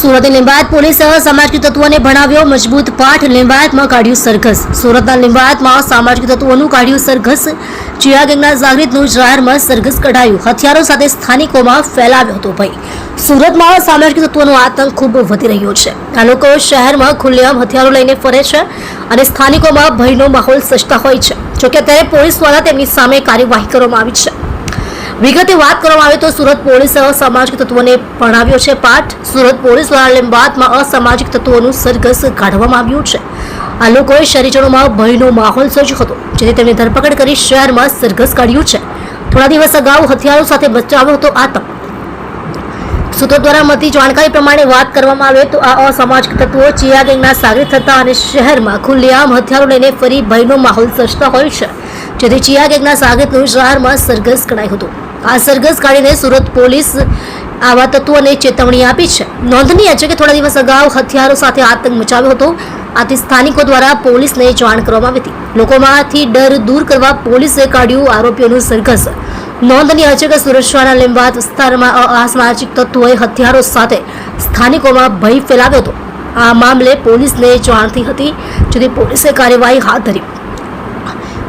સુરતની લિંબાયત પોલીસે સામાજિક તત્વોને ભણાવ્યો મજબૂત પાઠ, લિંબાયતમાં કાઢ્યું સરઘસ। સુરતના લિંબાયતમાં સામાજિક તત્વોનું કાઢ્યું સરઘસ। ચિયા ગેંગના જાગૃતનું જાહેરમાં સરઘસ કઢાયું, હથિયારો સાથે સ્થાનિકોમાં ફેલાવ્યો હતો ભય। સુરતમાં સામાજિક તત્વોનો આતંક ખૂબ વધી રહ્યો છે। આ લોકો શહેરમાં ખુલ્લેઆમ હથિયારો લઈને ફરે છે અને સ્થાનિકોમાં ભયનો માહોલ સર્જતા હોય છે। જોકે ત્યારે પોલીસ દ્વારા તેમની સામે કાર્યવાહી કરવામાં આવી છે। વિગતે વાત કરવામાં આવે તો સુરત પોલીસે અસામાજિક તત્વોને ભણાવ્યો છે પાઠ। સુરત પોલીસ દ્વારા લિંબાયતમાં અસામાજિક તત્વોનું સરઘસ કાઢવામાં આવ્યું છે। આ લોકોએ શહેરીજનોમાં ભયનો માહોલ સર્જ્યો હતો, જેથી તેમની ધરપકડ કરી શહેરમાં સરઘસ કાઢ્યું છે। થોડા દિવસ અગાઉ હથિયારો સાથે બચાવ્યો હતો આતંક। સૂત્રો દ્વારા મળતી જાણકારી પ્રમાણે વાત કરવામાં આવે તો આ અસામાજિક તત્વો ચિયા ગેંગના સાગરીત થતા અને શહેરમાં ખુલ્લેઆમ હથિયારો લઈને ફરી ભયનો માહોલ સર્જતા હોય છે, જેથી ચિયા ગેંગના સાગરીતનું શહેરમાં સરઘસ કઢાયું હતું। આ સરઘસ કાઢીને સુરત પોલીસ આવા તત્વોને ચેતવણી આપી છે। નોંધનીય છે કે થોડા દિવસ અગાઉ હથિયારો સાથે આતંક મચાવ્યો હતો, આથી સ્થાનિકો દ્વારા પોલીસને જાણ કરવામાં આવી હતી। લોકોમાંથી ડર દૂર કરવા પોલીસે કાઢ્યું આરોપીઓનું સરઘસ। નોંધનીય છે કે સુરત શહેરના લિંબાયત વિસ્તારમાં અસામાજિક તત્વોએ હથિયારો સાથે સ્થાનિકોમાં ભય ફેલાવ્યો હતો। આ મામલે પોલીસને જાણ થઈ હતી, જેથી પોલીસે કાર્યવાહી હાથ ધરી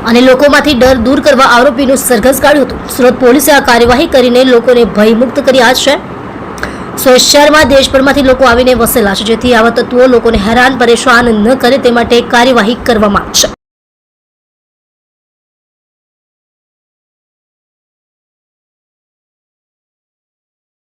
અને લોકોમાંથી ડર દૂર કરવા આરોપીનું સરઘસ કાઢ્યું હતું। સુરત પોલીસે આ કાર્યવાહી કરીને લોકોને ભયમુક્ત કર્યા છે। સુરત શહેરમાં દેશભરમાંથી લોકો આવીને વસેલા છે, જેથી આવા તત્વો લોકોને હેરાન પરેશાન ન કરે તે માટે કાર્યવાહી કરવામાં આવશે।